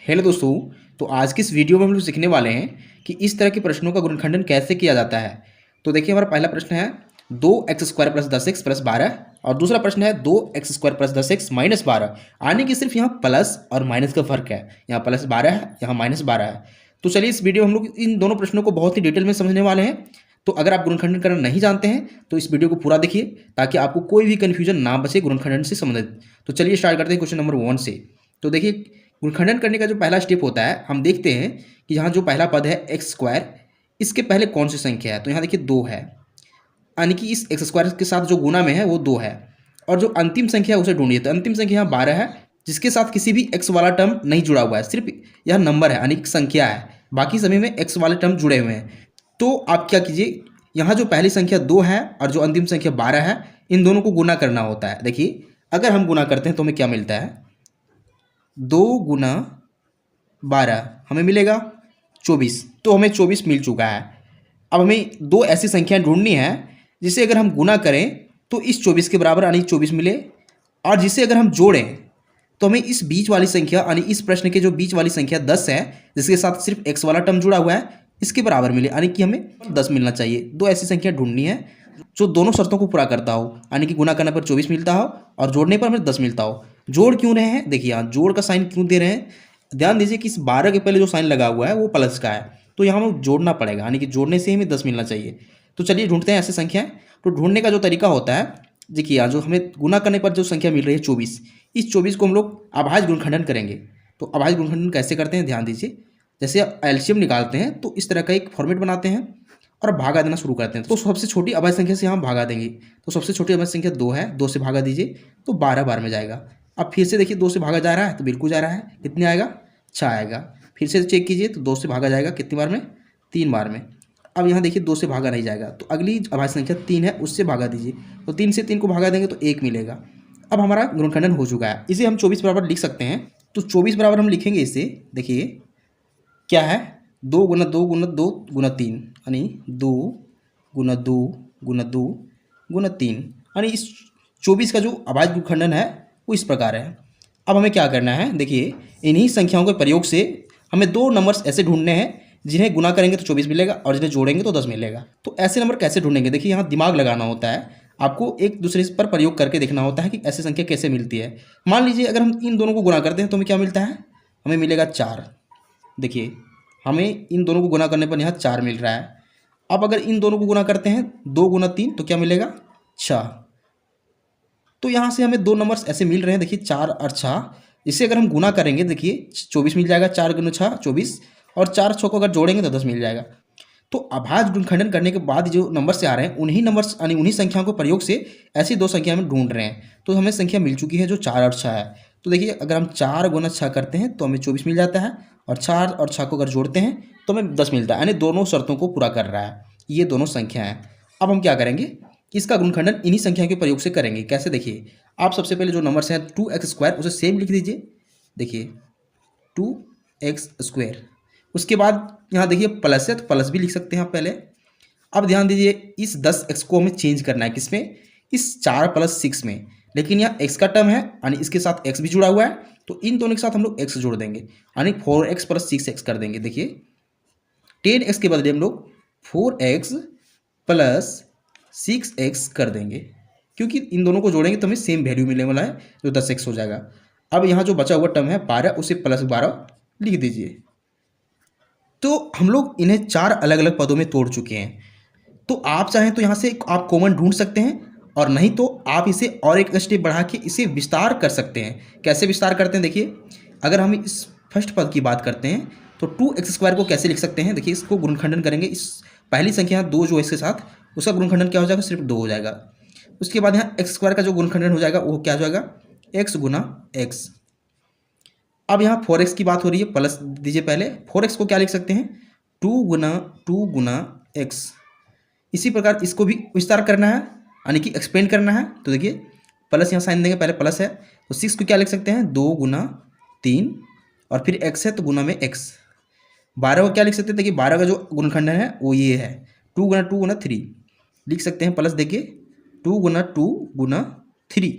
Hello दोस्तों। तो आज की इस वीडियो में हम लोग सीखने वाले हैं कि इस तरह के प्रश्नों का गुणनखंडन कैसे किया जाता है। तो देखिए, हमारा पहला प्रश्न है 2x² प्लस 10x प्लस 12 और दूसरा प्रश्न है 2x² प्लस 10x माइनस 12। आने की सिर्फ यहाँ प्लस और माइनस का फर्क है, यहाँ प्लस 12 है, यहाँ माइनस 12 है। तो चलिए इस वीडियो में हम लोग इन दोनों प्रश्नों को बहुत ही डिटेल में समझने वाले हैं। तो अगर आप गुणनखंडन करना नहीं जानते हैं तो इस वीडियो को पूरा देखिए ताकि आपको कोई भी कन्फ्यूजन ना बचे गुणनखंडन से संबंधित। तो चलिए स्टार्ट करते हैं क्वेश्चन नंबर 1 से। तो देखिए, गुणनखंडन करने का जो पहला स्टेप होता है, हम देखते हैं कि यहाँ जो पहला पद है x², इसके पहले कौन सी संख्या है। तो यहाँ देखिए 2 है, यानी कि इस x² के साथ जो गुना में है वो 2 है। और जो अंतिम संख्या है उसे ढूंढिए। तो अंतिम संख्या यहाँ 12 है, जिसके साथ किसी भी x वाला टर्म नहीं जुड़ा हुआ है, सिर्फ यह नंबर है यानी कि संख्या है, बाकी सभी में x वाले टर्म जुड़े हुए हैं। तो आप क्या कीजिए, यहाँ जो पहली संख्या 2 है और जो अंतिम संख्या 12 है, इन दोनों को गुना करना होता है। देखिए, अगर हम गुना करते हैं तो हमें क्या मिलता है, 2 गुना 12 हमें मिलेगा 24। तो हमें 24 मिल चुका है। अब हमें दो ऐसी संख्याएं ढूंढनी है जिसे अगर हम गुना करें तो इस 24 के बराबर यानी 24 मिले, और जिसे अगर हम जोड़ें तो हमें इस बीच वाली संख्या यानी इस प्रश्न के जो बीच वाली संख्या 10 है, जिसके साथ सिर्फ x वाला टर्म जुड़ा हुआ है, इसके बराबर मिले, यानी कि हमें 10 मिलना चाहिए। दो ऐसी संख्या ढूंढनी है जो दोनों शर्तों को पूरा करता हो, यानी कि गुना करने पर 24 मिलता हो और जोड़ने पर हमें 10 मिलता हो। जोड़ क्यों रहे हैं, देखिए यहाँ जोड़ का साइन क्यों दे रहे हैं, ध्यान दीजिए कि इस 12 के पहले जो साइन लगा हुआ है वो प्लस का है, तो यहाँ हमें जोड़ना पड़ेगा, यानी कि जोड़ने से हमें 10 मिलना चाहिए। तो चलिए ढूंढते हैं ऐसे संख्याएं। तो ढूंढने का जो तरीका होता है, देखिए यहाँ जो हमें गुना करने पर जो संख्या मिल रही है 24, इस 24 को हम लोग अभाज्य गुणनखंडन करेंगे। तो अभाज्य गुणनखंडन कैसे करते हैं, ध्यान दीजिए। जैसे आप एलसीएम निकालते हैं तो इस तरह का एक फॉर्मेट बनाते हैं और भागा देना शुरू करते हैं। तो सबसे छोटी अभाज्य संख्या से यहाँ भागा देंगे। तो सबसे छोटी अभाज्य संख्या 2 है, 2 से भागा दीजिए तो 12 बार में जाएगा। अब फिर से देखिए 2 से भागा जा रहा है तो बिल्कुल जा रहा है, कितने आएगा, 6 आएगा। फिर से चेक कीजिए तो 2 से भागा जाएगा कितनी बार में, 3 बार में। अब यहाँ देखिए 2 से भागा नहीं जाएगा, तो अगली अभाज्य संख्या 3 है, उससे भागा दीजिए। तो 3 से 3 को भागा देंगे तो 1 मिलेगा। अब हमारा गुणनखंडन हो चुका है। इसे हम 24 बराबर लिख सकते हैं। तो 24 बराबर हम लिखेंगे इसे, देखिए क्या है, 2 गुना 2 गुना 2 गुना 3, यानी 2 गुना 2 गुना 2 गुना 3, यानी इस 24 का जो अभाज्य गुणनखंडन है वो इस प्रकार है। अब हमें क्या करना है, देखिए इन्हीं संख्याओं के प्रयोग से हमें दो नंबर्स ऐसे ढूंढने हैं जिन्हें गुना करेंगे तो 24 मिलेगा और जिन्हें जोड़ेंगे तो 10 मिलेगा। तो ऐसे नंबर कैसे ढूंढेंगे, देखिए यहाँ दिमाग लगाना होता है, आपको एक दूसरे पर प्रयोग करके देखना होता है कि ऐसी संख्या कैसे मिलती है। मान लीजिए अगर हम इन दोनों को गुना करते हैं तो हमें क्या मिलता है, हमें मिलेगा 4। देखिए हमें इन दोनों को गुना करने पर यहाँ 4 मिल रहा है। अब अगर इन दोनों को गुना करते हैं 2 गुना 3 तो क्या मिलेगा, 6। तो यहाँ से हमें दो नंबर्स ऐसे मिल रहे हैं, देखिए 4 और 6। इसे अगर हम गुना करेंगे देखिए 24 मिल जाएगा, 4 गुना 6 24, और 4 6 को अगर जोड़ेंगे तो 10 मिल जाएगा। तो अभाज्य गुणनखंडन करने के बाद जो नंबर से आ रहे हैं उन्हीं नंबर्स यानी उन्हीं संख्याओं के प्रयोग से ऐसी दो संख्या हम ढूंढ रहे हैं। तो हमें संख्या मिल चुकी है जो 4 और 6 है। तो देखिए अगर हम 4 गुना 6 करते हैं तो हमें 24 मिल जाता है, और 4 और 6 को अगर जोड़ते हैं तो हमें 10 मिलता है, यानी दोनों शर्तों को पूरा कर रहा है ये दोनों संख्या हैं। अब हम क्या करेंगे, इसका गुणनखंडन इन्हीं संख्याओं के प्रयोग से करेंगे। कैसे, देखिए आप सबसे पहले जो नंबर्स हैं 2x² उसे सेम लिख दीजिए, देखिए 2x²। उसके बाद यहाँ देखिए प्लस है तो प्लस भी लिख सकते हैं आप पहले। अब ध्यान दीजिए इस 10x को हमें चेंज करना है, किसमें, इस 4 + 6 में। लेकिन यहाँ x का टर्म है यानी इसके साथ x भी जुड़ा हुआ है, तो इन दोनों के साथ हम लोग x जोड़ देंगे, यानी 4x + 6x कर देंगे। देखिए 10x के बदले हम लोग 4x + 6x कर देंगे, क्योंकि इन दोनों को जोड़ेंगे तो हमें सेम वैल्यू मिलने वाला है जो 10x हो जाएगा। अब यहाँ जो बचा हुआ टर्म है 12, उसे +12 लिख दीजिए। तो हम लोग इन्हें 4 अलग अलग पदों में तोड़ चुके हैं। तो आप चाहें तो यहाँ से आप कॉमन ढूंढ सकते हैं, और नहीं तो आप इसे और एक स्टेप बढ़ा के इसे विस्तार कर सकते हैं। कैसे विस्तार करते हैं, देखिए अगर हम इस फर्स्ट पद की बात करते हैं तो 2x² को कैसे लिख सकते हैं, देखिए इसको गुणनखंडन करेंगे। इस पहली संख्या 2 जो है इसके साथ, उसका गुणनखंडन क्या हो जाएगा, सिर्फ 2 हो जाएगा। उसके बाद यहाँ x² का जो गुणनखंडन हो जाएगा वो क्या हो जाएगा, x गुना x। अब यहाँ 4x की बात हो रही है, प्लस दीजिए पहले। 4x को क्या लिख सकते हैं, 2 गुना x। इसी प्रकार इसको भी विस्तार करना है, यानी कि एक्सपेंड करना है। तो देखिए प्लस यहाँ साइन देंगे, पहले प्लस है तो 6 को क्या लिख सकते हैं, 2 गुना 3, और फिर x है तो गुना में x। 12 को क्या लिख सकते हैं, देखिए 12 का जो गुणनखंडन है वो ये है, 2 गुना 3 लिख सकते हैं, प्लस देखिए 2 गुना 3।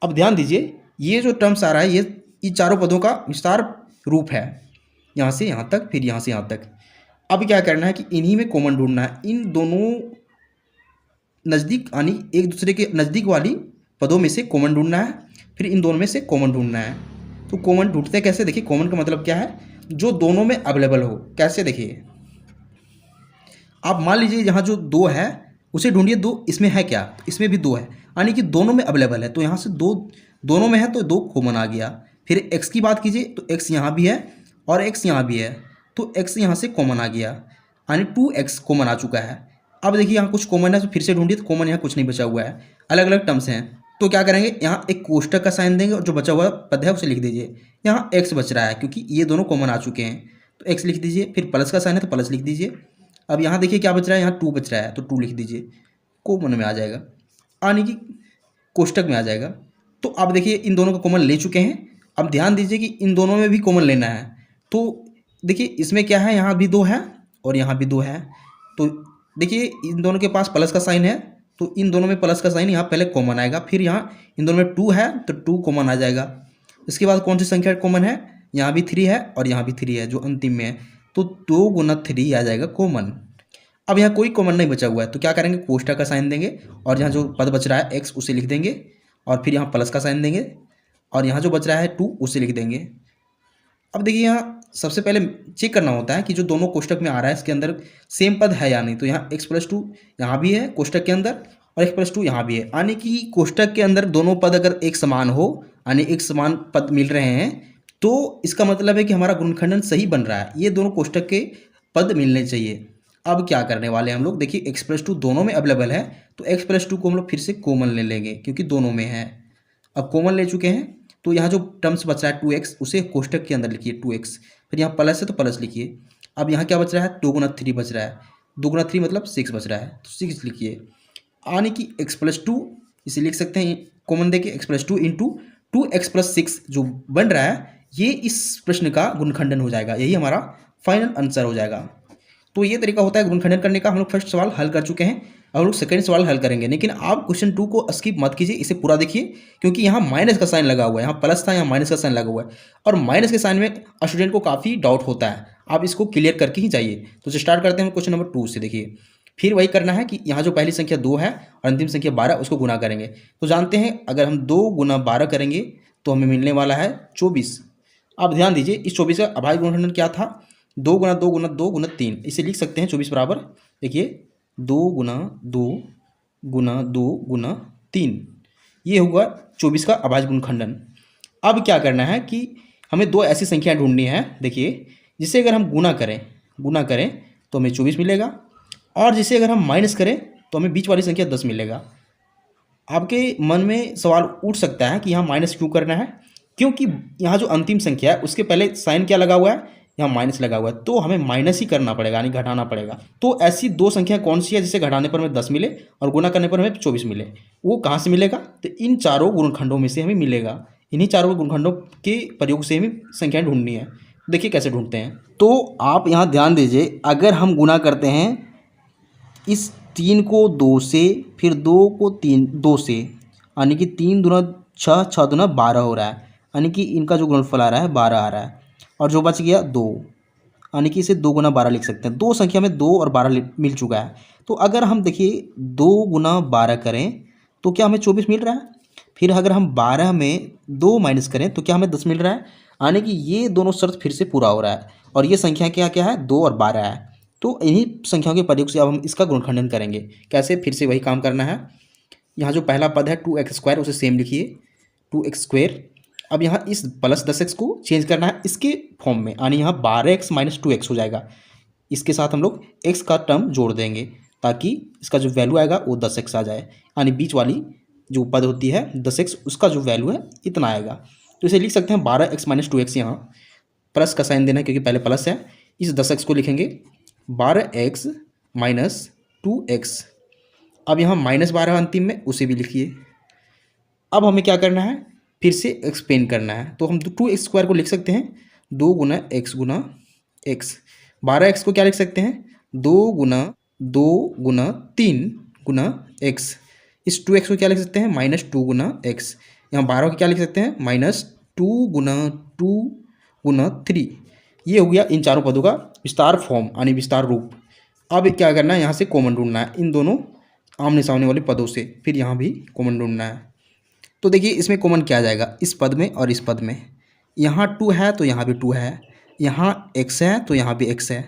अब ध्यान दीजिए ये जो टर्म्स आ रहा है ये चारों पदों का विस्तार रूप है, यहाँ से यहाँ तक, फिर यहाँ से यहाँ तक। अब क्या करना है कि इन्हीं में कॉमन ढूंढना है, इन दोनों नज़दीक यानी एक दूसरे के नज़दीक वाली पदों में से कॉमन ढूंढना है, फिर इन दोनों में से कॉमन ढूंढना है। तो कॉमन ढूंढते कैसे, देखिए कॉमन का मतलब क्या है, जो दोनों में अवेलेबल हो। कैसे, देखिए आप मान लीजिए यहाँ जो 2 है उसे ढूंढिए, 2 इसमें है क्या, इसमें भी 2 है, यानी कि दोनों में अवेलेबल है, तो यहाँ से 2 दोनों में है तो 2 कॉमन आ गया। फिर x की बात कीजिए तो x यहाँ भी है और x यहाँ भी है, तो x यहाँ से कॉमन आ गया, यानी 2x कॉमन आ चुका है। अब देखिए यहाँ कुछ कॉमन है तो फिर से ढूंढिए, तो कॉमन यहाँ कुछ नहीं बचा हुआ है, अलग अलग टर्म्स हैं। तो क्या करेंगे, यहाँ एक कोष्टक का साइन देंगे और जो बचा हुआ पद है उसे लिख दीजिए। यहाँ x बच रहा है क्योंकि ये दोनों कॉमन आ चुके हैं, तो x लिख दीजिए। फिर प्लस का साइन है तो प्लस लिख दीजिए। अब यहाँ देखिए क्या बच रहा है, यहाँ 2 बच रहा है तो 2 लिख दीजिए, कॉमन में आ जाएगा, यानी कि कोष्टक में आ जाएगा। तो अब देखिए इन दोनों का कॉमन ले चुके हैं। अब ध्यान दीजिए कि इन दोनों में भी कॉमन लेना है। तो देखिए इसमें क्या है, यहाँ भी 2 है और यहाँ भी 2 है, तो देखिए इन दोनों के पास प्लस का साइन है, तो इन दोनों में प्लस का साइन यहाँ पहले कॉमन आएगा, फिर यहाँ इन दोनों में 2 है तो 2 कॉमन आ जाएगा। इसके बाद कौन सी संख्या कॉमन है, यहाँ भी 3 है और यहाँ भी 3 है जो अंतिम में है, तो 2 गुना 3 आ जाएगा कॉमन। अब यहाँ कोई कॉमन नहीं बचा हुआ है, तो क्या करेंगे, कोष्टक का साइन देंगे और यहाँ जो पद बच रहा है x उसे लिख देंगे, और फिर यहाँ प्लस का साइन देंगे और यहाँ जो बच रहा है 2 उसे लिख देंगे। अब देखिए यहाँ सबसे पहले चेक करना होता है कि जो दोनों कोष्टक में आ रहा है इसके अंदर सेम पद है या नहीं। तो यहाँ x+2 यहाँ भी है कोष्टक के अंदर और x+2 यहाँ भी है, यानी कि कोष्टक के अंदर दोनों पद अगर एक समान हो, यानी एक समान पद मिल रहे हैं, तो इसका मतलब है कि हमारा गुणनखंडन सही बन रहा है, ये दोनों कोष्टक के पद मिलने चाहिए। अब क्या करने वाले हैं हम लोग, देखिए x+2 दोनों में अवेलेबल है, तो x+2 को हम लोग फिर से कॉमन ले लेंगे क्योंकि दोनों में है। अब कॉमन ले चुके हैं तो यहाँ जो टर्म्स बच रहा है 2x उसे कोष्टक के अंदर लिखिए 2x, फिर यहाँ प्लस है तो प्लस लिखिए। अब यहाँ क्या बच रहा है, 2 गुना 3 बच रहा है, 2 गुना 3 मतलब 6 बच रहा है, तो 6 लिखिए, यानी कि x+2 इसे लिख सकते हैं कॉमन देके x+2 इंटू 2x+6 जो बन रहा है, ये इस प्रश्न का गुणनखंडन हो जाएगा, यही हमारा फाइनल आंसर हो जाएगा। तो ये तरीका होता है गुणनखंडन करने का। हम लोग फर्स्ट सवाल हल कर चुके हैं, अब हम लोग सेकंड सवाल हल करेंगे, लेकिन आप क्वेश्चन 2 को स्किप मत कीजिए, इसे पूरा देखिए क्योंकि यहाँ माइनस का साइन लगा हुआ है, यहाँ प्लस था यहाँ माइनस का साइन लगा हुआ है, और माइनस के साइन में स्टूडेंट को काफ़ी डाउट होता है, आप इसको क्लियर करके ही जाइए। तो स्टार्ट करते हैं क्वेश्चन नंबर 2 से। देखिए फिर वही करना है कि यहाँ जो पहली संख्या 2 है और अंतिम संख्या 12 उसको गुना करेंगे। तो जानते हैं अगर हम 2 गुना 12 करेंगे तो हमें मिलने वाला है 24। अब ध्यान दीजिए इस 24 का अभाज्य गुणनखंडन क्या था, 2 गुना 2 गुना 2 गुना 3, इसे लिख सकते हैं 24 बराबर, देखिए 2 गुना 2 गुना 2 गुना 3, ये होगा 24 का अभाज्य गुणनखंडन। अब क्या करना है कि हमें 2 ऐसी संख्याएं ढूंढनी है, देखिए जिसे अगर हम गुना करें तो हमें 24 मिलेगा, और जिसे अगर हम माइनस करें तो हमें बीच वाली संख्या 10 मिलेगा। आपके मन में सवाल उठ सकता है कि यहाँ माइनस क्यों करना है, क्योंकि यहाँ जो अंतिम संख्या है उसके पहले साइन क्या लगा हुआ है, यहाँ माइनस लगा हुआ है, तो हमें माइनस ही करना पड़ेगा, यानी घटाना पड़ेगा। तो ऐसी 2 संख्या कौन सी है जिसे घटाने पर हमें 10 मिले और गुना करने पर हमें 24 मिले, वो कहाँ से मिलेगा, तो इन चारों गुणनखंडों में से हमें मिलेगा। इन्हीं चारों गुणनखंडों के प्रयोग से हमें संख्याएं ढूंढनी है। देखिए कैसे ढूंढते हैं, तो आप यहाँ ध्यान दीजिए, अगर हम गुना करते हैं इस 3 को 2 से, फिर 2 को 2 से, यानी कि 3 दूना 6, 6 दूना 12 हो रहा है, यानी कि इनका जो गुणनफल आ रहा है 12 आ रहा है, और जो बच गया 2, यानी कि इसे 2 गुना 12 लिख सकते हैं। 2 संख्या में 2 और 12 मिल चुका है, तो अगर हम देखिए 2 गुना 12 करें तो क्या हमें 24 मिल रहा है, फिर अगर हम 12 में 2 माइनस करें तो क्या हमें 10 मिल रहा है, यानी कि ये दोनों शर्त फिर से पूरा हो रहा है, और ये संख्या क्या क्या है, 2 और 12 है। तो इन्हीं संख्याओं के प्रयोग से अब हम इसका गुणनखंडन करेंगे। कैसे, फिर से वही काम करना है। यहाँ जो पहला पद है 2x² उसे सेम लिखिए 2x²। अब यहाँ इस प्लस 10x को चेंज करना है इसके फॉर्म में, यानी यहाँ 12x - 2x हो जाएगा। इसके साथ हम लोग x का टर्म जोड़ देंगे ताकि इसका जो वैल्यू आएगा वो 10x आ जाए, यानी बीच वाली जो पद होती है 10x उसका जो वैल्यू है इतना आएगा। तो इसे लिख सकते हैं 12x - 2x, यहाँ प्लस का साइन देना है क्योंकि पहले प्लस है। इस 10x को लिखेंगे 12x - 2x। अब यहाँ -12 अंतिम में उसे भी लिखिए। अब हमें क्या करना है, फिर से एक्सपेंड करना है, तो हम 2x² को लिख सकते हैं 2 गुना x गुना x। 12x को क्या लिख सकते हैं 2 गुना 2 गुना 3 गुना x। इस 2x को क्या लिख सकते हैं -2 गुना x। यहाँ 12 को क्या लिख सकते हैं -2 गुना 2 गुना 3। ये हो गया इन चारों पदों का विस्तार फॉर्म यानी विस्तार रूप। अब क्या करना है, यहाँ से कॉमन ढूंढना है इन दोनों आमने सामने वाले पदों से, फिर यहाँ भी कॉमन ढूंढना है। तो देखिए इसमें कॉमन क्या आ जाएगा, इस पद में और इस पद में। यहाँ 2 है तो यहाँ भी 2 है, यहाँ x है तो यहाँ भी x है,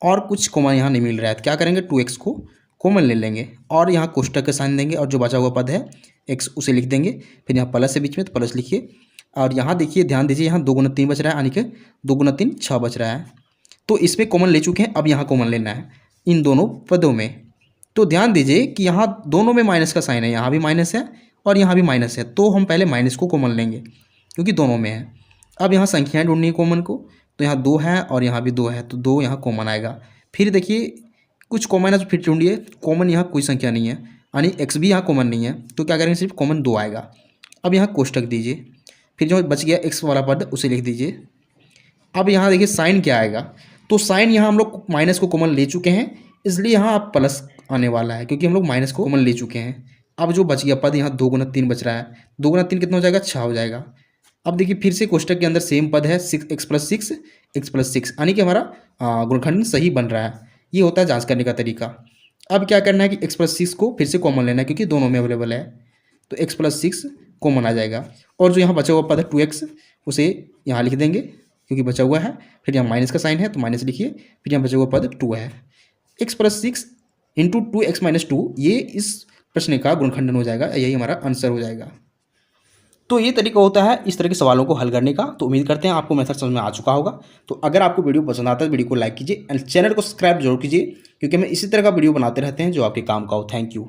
और कुछ कॉमन यहाँ नहीं मिल रहा है तो क्या करेंगे 2x को कॉमन ले लेंगे और यहाँ कोष्टक का साइन देंगे और जो बचा हुआ पद है x उसे लिख देंगे। फिर यहाँ प्लस है बीच में तो प्लस लिखिए, और यहाँ देखिए ध्यान दीजिए यहाँ 2 गुना 3 बच रहा है, यानी कि 2 गुना 3 6 बच रहा है। तो इसमें कॉमन ले चुके हैं, अब यहाँ कॉमन लेना है इन दोनों पदों में। तो ध्यान दीजिए कि यहाँ दोनों में माइनस का साइन है, यहाँ भी माइनस है और यहाँ भी माइनस है, तो हम पहले माइनस को कॉमन लेंगे क्योंकि दोनों में है। अब यहाँ संख्याएं ढूंढनी है कॉमन को, तो यहाँ 2 है और यहाँ भी 2 है, तो 2 यहाँ कॉमन आएगा। फिर देखिए कुछ कॉमन है तो फिर ढूंढिए, कॉमन यहाँ कोई संख्या नहीं है, यानी x भी यहाँ कॉमन नहीं है, तो क्या करेंगे सिर्फ कॉमन 2 आएगा। अब यहाँ कोष्टक दीजिए, फिर जो बच गया x वाला पद उसे लिख दीजिए। अब यहाँ देखिए साइन क्या आएगा, तो साइन यहाँ हम लोग माइनस को कॉमन ले चुके हैं, इसलिए यहाँ आप प्लस आने वाला है क्योंकि हम लोग माइनस को कॉमन ले चुके हैं। अब जो बच गया पद यहाँ 2 गुना 3 बच रहा है, 2 गुना 3 कितना हो जाएगा 6 हो जाएगा। अब देखिए फिर से कोष्टक के अंदर सेम पद है 6x + 6 x + 6, यानी कि हमारा गुणनखंड सही बन रहा है। ये होता है जांच करने का तरीका। अब क्या करना है कि x + 6 को फिर से कॉमन लेना है क्योंकि दोनों में अवेलेबल है, तो x + 6 कॉमन आ जाएगा। और जो यहाँ बचा हुआ पद है 2x उसे यहाँ लिख देंगे क्योंकि बचा हुआ है, फिर यहाँ माइनस का साइन है तो माइनस लिखिए, फिर यहाँ बचा हुआ पद 2 है। x + 6 × 2x - 2 ये इस प्रश्न का गुणनखंडन हो जाएगा, यही हमारा आंसर हो जाएगा। तो ये तरीका होता है इस तरह के सवालों को हल करने का। तो उम्मीद करते हैं आपको मेथड समझ में आ चुका होगा। तो अगर आपको वीडियो पसंद आता है तो वीडियो को लाइक कीजिए एंड चैनल को सब्सक्राइब जरूर कीजिए क्योंकि हम इसी तरह का वीडियो बनाते रहते हैं जो आपके काम का हो। Thank you.